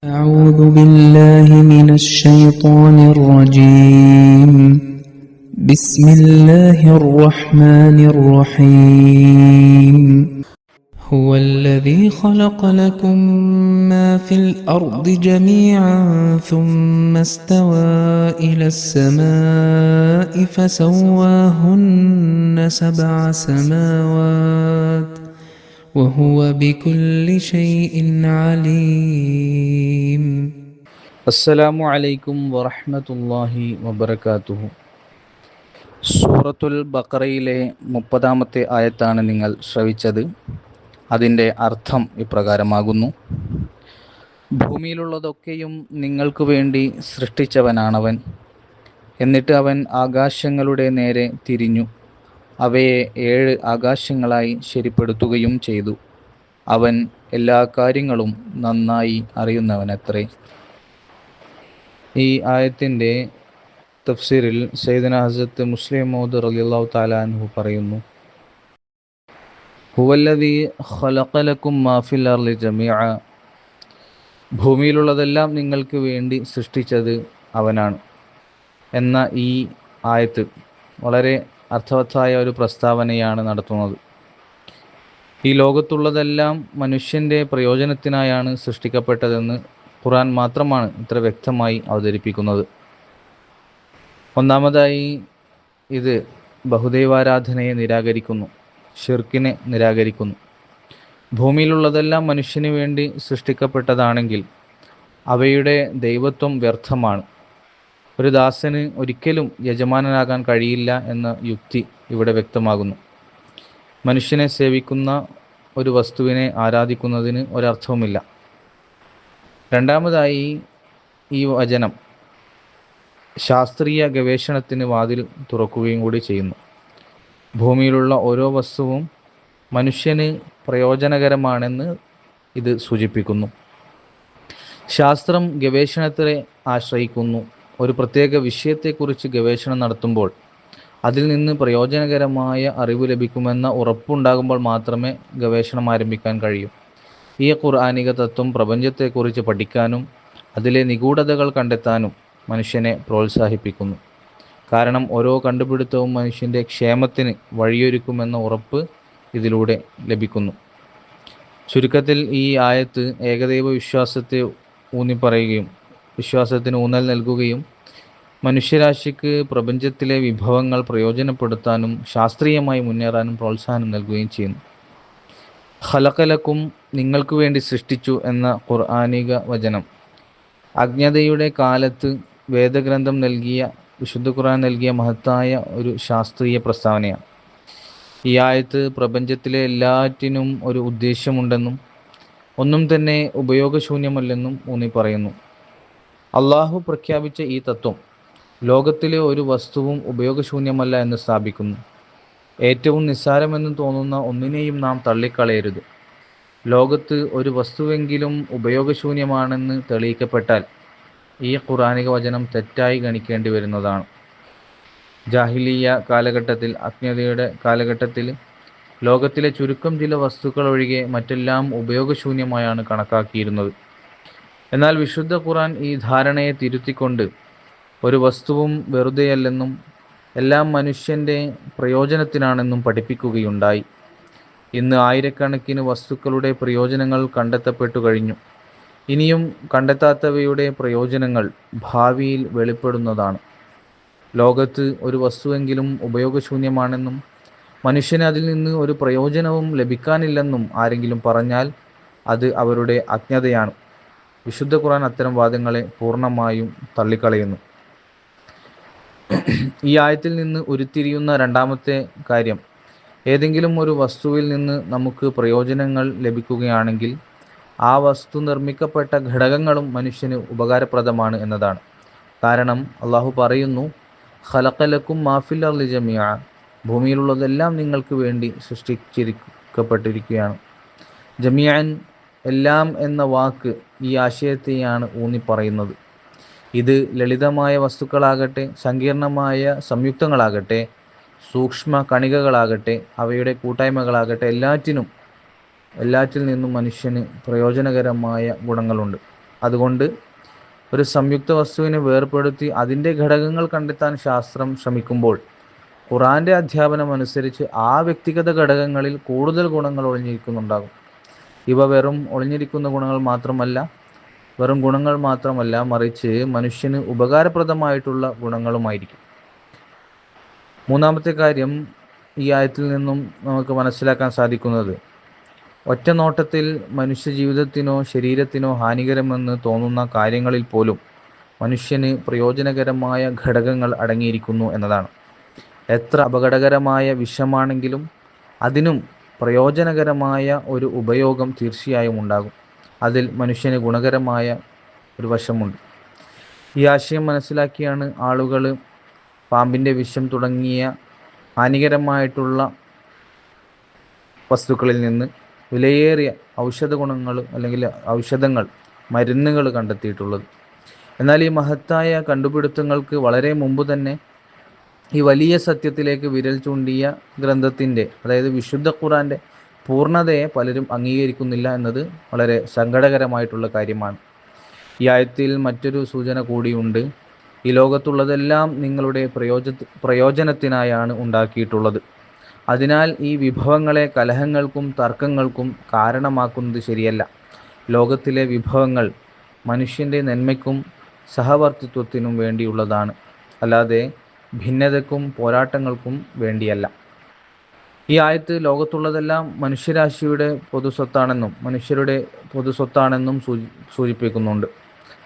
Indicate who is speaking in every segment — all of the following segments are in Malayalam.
Speaker 1: أعوذ بالله من الشيطان الرجيم بسم الله الرحمن الرحيم هو الذي خلق لكم ما في الأرض جميعا ثم استوى إلى السماء فسواهن سبع سماوات وهو بكل شيء عليم
Speaker 2: അസ്സലാമു അലൈക്കും വറഹ്മത്തുള്ളാഹി വബറകാതുഹു. സൂറത്തുൽ ബഖറയിലെ 30-ാമത്തെ ആയത്താണ് നിങ്ങൾ ശ്രവിച്ചത്. അതിൻ്റെ അർത്ഥം ഇപ്രകാരമാകുന്നു: ഭൂമിയിലുള്ളതൊക്കെയും നിങ്ങൾക്ക് വേണ്ടി സൃഷ്ടിച്ചവനാണവൻ. എന്നിട്ട് അവൻ ആകാശങ്ങളുടെ നേരെ തിരിഞ്ഞു അവയെ 7 ആകാശങ്ങളായി ശരിപ്പെടുത്തുകയും ചെയ്തു. അവൻ എല്ലാ കാര്യങ്ങളും നന്നായി അറിയുന്നവനത്രേ. ഈ ആയത്തിൻ്റെ തഫ്സീറിൽ സയ്യിദുനാ ഹസ്രത്ത് മുസ്ലിം മൗഊദ് റളിയല്ലാഹു തആല അൻഹു പറയുന്നു: ഹുവല്ലദീ ഖലഖ ലക്കും മാ ഫിൽ അർളി ജമീഅ, ഭൂമിയിലുള്ളതെല്ലാം നിങ്ങൾക്ക് വേണ്ടി സൃഷ്ടിച്ചത് അവനാണ് എന്ന ഈ ആയത്ത് വളരെ അർത്ഥവത്തായ ഒരു പ്രസ്താവനയാണ് നടത്തുന്നത്. ഈ ലോകത്തുള്ളതെല്ലാം മനുഷ്യൻ്റെ പ്രയോജനത്തിനായാണ് സൃഷ്ടിക്കപ്പെട്ടതെന്ന് ഖുർആൻ മാത്രമാണ് ഇത്ര വ്യക്തമായി അവതരിപ്പിക്കുന്നത്. ഒന്നാമതായി, ഇത് ബഹുദൈവാരാധനയെ നിരാകരിക്കുന്നു, ഷിർക്കിനെ നിരാകരിക്കുന്നു. ഭൂമിയിലുള്ളതെല്ലാം മനുഷ്യന് വേണ്ടി സൃഷ്ടിക്കപ്പെട്ടതാണെങ്കിൽ അവയുടെ ദൈവത്വം വ്യർത്ഥമാണ്. ഒരു ദാസന് ഒരിക്കലും യജമാനനാകാൻ കഴിയില്ല എന്ന യുക്തി ഇവിടെ വ്യക്തമാകുന്നു. മനുഷ്യനെ സേവിക്കുന്ന ഒരു വസ്തുവിനെ ആരാധിക്കുന്നതിന് ഒരർത്ഥവുമില്ല. രണ്ടാമതായി, ഈ വചനം ശാസ്ത്രീയ ഗവേഷണത്തിന് വാതിൽ തുറക്കുകയും കൂടി ചെയ്യുന്നു. ഭൂമിയിലുള്ള ഓരോ വസ്തുവും മനുഷ്യന് പ്രയോജനകരമാണെന്ന് ഇത് സൂചിപ്പിക്കുന്നു. ശാസ്ത്രം ഗവേഷണത്തെ ആശ്രയിക്കുന്നു. ഒരു പ്രത്യേക വിഷയത്തെക്കുറിച്ച് ഗവേഷണം നടത്തുമ്പോൾ അതിൽ നിന്ന് പ്രയോജനകരമായ അറിവ് ലഭിക്കുമെന്ന ഉറപ്പുണ്ടാകുമ്പോൾ മാത്രമേ ഗവേഷണം ആരംഭിക്കാൻ കഴിയൂ. ഈ ഖുർആനിക തത്വം പ്രപഞ്ചത്തെക്കുറിച്ച് പഠിക്കാനും അതിലെ നിഗൂഢതകൾ കണ്ടെത്താനും മനുഷ്യനെ പ്രോത്സാഹിപ്പിക്കുന്നു. കാരണം ഓരോ കണ്ടുപിടുത്തവും മനുഷ്യൻ്റെ ക്ഷേമത്തിന് വഴിയൊരുക്കുമെന്ന ഉറപ്പ് ഇതിലൂടെ ലഭിക്കുന്നു. ചുരുക്കത്തിൽ, ഈ ആയത്ത് ഏകദൈവ വിശ്വാസത്തെ ഊന്നിപ്പറയുകയും വിശ്വാസത്തിന് ഊന്നൽ നൽകുകയും മനുഷ്യരാശിക്ക് പ്രപഞ്ചത്തിലെ വിഭവങ്ങൾ പ്രയോജനപ്പെടുത്താനും ശാസ്ത്രീയമായി മുന്നേറാനും പ്രോത്സാഹനം നൽകുകയും ചെയ്യുന്നു. ഖലഖലക്കും, നിങ്ങൾക്ക് വേണ്ടി സൃഷ്ടിച്ചു എന്ന ഖുർആനിക വചനം അജ്ഞതയുടെ കാലത്ത് വേദഗ്രന്ഥം നൽകിയ, വിശുദ്ധ ഖുർആൻ നൽകിയ മഹത്തായ ഒരു ശാസ്ത്രീയ പ്രസ്താവനയാണ്. ഈ ആയത്ത് പ്രപഞ്ചത്തിലെ എല്ലാറ്റിനും ഒരു ഉദ്ദേശ്യമുണ്ടെന്നും ഒന്നും തന്നെ ഉപയോഗശൂന്യമല്ലെന്നും ഊന്നി പറയുന്നു. അള്ളാഹു പ്രഖ്യാപിച്ച ഈ തത്വം ലോകത്തിലെ ഒരു വസ്തുവും ഉപയോഗശൂന്യമല്ല എന്ന് സ്ഥാപിക്കുന്നു. ഏറ്റവും നിസ്സാരമെന്ന് തോന്നുന്ന ഒന്നിനെയും നാം തള്ളിക്കളയരുത്. ലോകത്ത് ഒരു വസ്തുവെങ്കിലും ഉപയോഗശൂന്യമാണെന്ന് തെളിയിക്കപ്പെട്ടാൽ ഈ ഖുർആനിക വചനം തെറ്റായി ഗണിക്കേണ്ടി വരുന്നതാണ്. ജാഹിലിയ്യ കാലഘട്ടത്തിൽ, അജ്ഞതയുടെ കാലഘട്ടത്തിൽ ലോകത്തിലെ ചുരുക്കം ചില വസ്തുക്കൾ ഒഴികെ മറ്റെല്ലാം ഉപയോഗശൂന്യമായാണ് കണക്കാക്കിയിരുന്നത്. എന്നാൽ വിശുദ്ധ ഖുർആൻ ഈ ധാരണയെ തിരുത്തിക്കൊണ്ട് ഒരു വസ്തുവും വെറുതെയല്ലെന്നും എല്ലാം മനുഷ്യൻ്റെ പ്രയോജനത്തിനാണെന്നും പഠിപ്പിക്കുകയുണ്ടായി. ഇന്ന് ആയിരക്കണക്കിന് വസ്തുക്കളുടെ പ്രയോജനങ്ങൾ കണ്ടെത്തപ്പെട്ടു കഴിഞ്ഞു. ഇനിയും കണ്ടെത്താത്തവയുടെ പ്രയോജനങ്ങൾ ഭാവിയിൽ വെളിപ്പെടുന്നതാണ്. ലോകത്ത് ഒരു വസ്തുവെങ്കിലും ഉപയോഗശൂന്യമാണെന്നും മനുഷ്യന് അതിൽ നിന്ന് ഒരു പ്രയോജനവും ലഭിക്കാനില്ലെന്നും ആരെങ്കിലും പറഞ്ഞാൽ അത് അവരുടെ അജ്ഞതയാണ്. വിശുദ്ധ ഖുർആൻ അത്തരം വാദങ്ങളെ പൂർണ്ണമായും തള്ളിക്കളയുന്നു. ഈ ആയത്തിൽ നിന്ന് ഉരുത്തിരിയുന്ന രണ്ടാമത്തെ കാര്യം, ഏതെങ്കിലും ഒരു വസ്തുവിൽ നിന്ന് നമുക്ക് പ്രയോജനങ്ങൾ ലഭിക്കുകയാണെങ്കിൽ ആ വസ്തു നിർമ്മിക്കപ്പെട്ട ഘടകങ്ങളും മനുഷ്യന് ഉപകാരപ്രദമാണ് എന്നതാണ്. കാരണം അള്ളാഹു പറയുന്നു: ഖലഖ ലക്കും മാ ഫിൽ അർളി ജമീഅ, ഭൂമിയിലുള്ളതെല്ലാം നിങ്ങൾക്ക് വേണ്ടി സൃഷ്ടിക്കപ്പെട്ടിരിക്കുകയാണ്. ജമീഅൻ, എല്ലാം എന്ന വാക്ക് ഈ ആശയത്തെയാണ് ഊന്നിപ്പറയുന്നത്. ഇത് ലളിതമായ വസ്തുക്കളാകട്ടെ, സങ്കീർണമായ സംയുക്തങ്ങളാകട്ടെ, സൂക്ഷ്മ കണികകളാകട്ടെ, അവയുടെ കൂട്ടായ്മകളാകട്ടെ, എല്ലാറ്റിൽ നിന്നും മനുഷ്യന് പ്രയോജനകരമായ ഗുണങ്ങളുണ്ട്. അതുകൊണ്ട് ഒരു സംയുക്ത വസ്തുവിനെ വേർപെടുത്തി അതിൻ്റെ ഘടകങ്ങൾ കണ്ടെത്താൻ ശാസ്ത്രം ശ്രമിക്കുമ്പോൾ ഖുറാന്റെ അധ്യാപനം അനുസരിച്ച് ആ വ്യക്തിഗത ഘടകങ്ങളിൽ കൂടുതൽ ഗുണങ്ങൾ ഒളിഞ്ഞിരിക്കുന്നുണ്ടാകും. ഇവ വെറും ഗുണങ്ങൾ മാത്രമല്ല, മറിച്ച് മനുഷ്യന് ഉപകാരപ്രദമായിട്ടുള്ള ഗുണങ്ങളുമായിരിക്കും. മൂന്നാമത്തെ കാര്യം ഈ ആയത്തിൽ നിന്നും നമുക്ക് മനസ്സിലാക്കാൻ സാധിക്കുന്നത്, ഒറ്റ നോട്ടത്തിൽ മനുഷ്യ ജീവിതത്തിനോ ശരീരത്തിനോ ഹാനികരമെന്ന് തോന്നുന്ന കാര്യങ്ങളിൽ പോലും മനുഷ്യന് പ്രയോജനകരമായ ഘടകങ്ങൾ അടങ്ങിയിരിക്കുന്നു എന്നതാണ്. എത്ര അപകടകരമായ വിഷമാണെങ്കിലും അതിനും പ്രയോജനകരമായ ഒരു ഉപയോഗം തീർച്ചയായും ഉണ്ടാകും. അതിൽ മനുഷ്യന് ഗുണകരമായ ഒരു വശമുണ്ട്. ഈ ആശയം മനസ്സിലാക്കിയാണ് ആളുകൾ പാമ്പിൻ്റെ വിഷം തുടങ്ങിയ ഹാനികരമായിട്ടുള്ള വസ്തുക്കളിൽ നിന്ന് വിലയേറിയ ഔഷധ ഗുണങ്ങൾ അല്ലെങ്കിൽ ഔഷധങ്ങൾ, മരുന്നുകൾ കണ്ടെത്തിയിട്ടുള്ളത്. എന്നാൽ ഈ മഹത്തായ കണ്ടുപിടുത്തങ്ങൾക്ക് വളരെ മുമ്പ് തന്നെ ഈ വലിയ സത്യത്തിലേക്ക് വിരൽ ചൂണ്ടിയ ഗ്രന്ഥത്തിൻ്റെ, അതായത് വിശുദ്ധ ഖുറാന്റെ പൂർണ്ണതയെ പലരും അംഗീകരിക്കുന്നില്ല എന്നത് വളരെ സങ്കടകരമായിട്ടുള്ള കാര്യമാണ്. ഈ ആയത്തിൽ മറ്റൊരു സൂചന കൂടിയുണ്ട്. ഈ ലോകത്തുള്ളതെല്ലാം നിങ്ങളുടെ പ്രയോജനത്തിനായാണ് ഉണ്ടാക്കിയിട്ടുള്ളത്. അതിനാൽ ഈ വിഭവങ്ങളെ കലഹങ്ങൾക്കും തർക്കങ്ങൾക്കും കാരണമാക്കുന്നത് ശരിയല്ല. ലോകത്തിലെ വിഭവങ്ങൾ മനുഷ്യൻ്റെ നന്മയ്ക്കും സഹവർത്തിത്വത്തിനും വേണ്ടിയുള്ളതാണ്, അല്ലാതെ ഭിന്നതയ്ക്കും പോരാട്ടങ്ങൾക്കും വേണ്ടിയല്ല. ഈ ആയത്ത് ലോകത്തുള്ളതെല്ലാം മനുഷ്യരുടെ പൊതുസ്വത്താണെന്നും സൂചിപ്പിക്കുന്നുണ്ട്.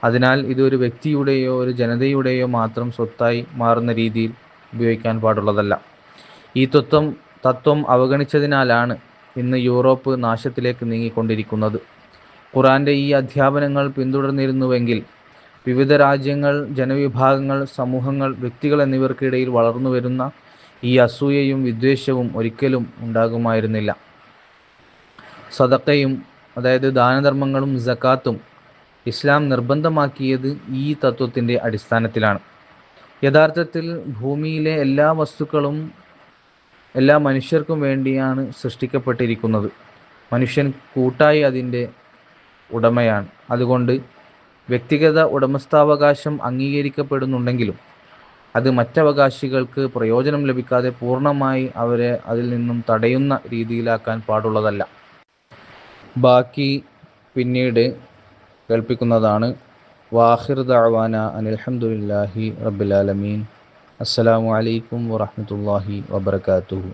Speaker 2: അതിനാൽ ഇതൊരു വ്യക്തിയുടെയോ ഒരു ജനതയുടെയോ മാത്രം സ്വത്തായി മാറുന്ന രീതിയിൽ ഉപയോഗിക്കാൻ പാടുള്ളതല്ല. ഈ തത്വം അവഗണിച്ചതിനാലാണ് ഇന്ന് യൂറോപ്പ് നാശത്തിലേക്ക് നീങ്ങിക്കൊണ്ടിരിക്കുന്നത്. ഖുറാന്റെ ഈ അധ്യാപനങ്ങൾ പിന്തുടർന്നിരുന്നുവെങ്കിൽ വിവിധ രാജ്യങ്ങൾ, ജനവിഭാഗങ്ങൾ, സമൂഹങ്ങൾ, വ്യക്തികൾ എന്നിവർക്കിടയിൽ വളർന്നു വരുന്ന ഈ അസൂയയും വിദ്വേഷവും ഒരിക്കലും ഉണ്ടാകുമായിരുന്നില്ല. സദഖയും, അതായത് ദാനധർമ്മങ്ങളും സകാത്തും ഇസ്ലാം നിർബന്ധമാക്കിയത് ഈ തത്വത്തിൻ്റെ അടിസ്ഥാനത്തിലാണ്. യഥാർത്ഥത്തിൽ ഭൂമിയിലെ എല്ലാ വസ്തുക്കളും എല്ലാ മനുഷ്യർക്കും വേണ്ടിയാണ് സൃഷ്ടിക്കപ്പെട്ടിരിക്കുന്നത്. മനുഷ്യൻ കൂട്ടായി അതിൻ്റെ ഉടമയാണ്. അതുകൊണ്ട് വ്യക്തിഗത ഉടമസ്ഥാവകാശം അംഗീകരിക്കപ്പെടുന്നുണ്ടെങ്കിലും അത് മറ്റവകാശികൾക്ക് പ്രയോജനം ലഭിക്കാതെ പൂർണ്ണമായി അവരെ അതിൽ നിന്നും തടയുന്ന രീതിയിലാക്കാൻ പാടുള്ളതല്ല. ബാക്കി പിന്നീട് കേൾപ്പിക്കുന്നതാണ്. വാഖിർ ദഅവാന അനിൽ ഹംദുലില്ലാഹി റബ്ബിൽ ആലമീൻ. അസ്സലാമു അലൈക്കും വറഹ്മത്തുള്ളാഹി വബറകാതുഹു.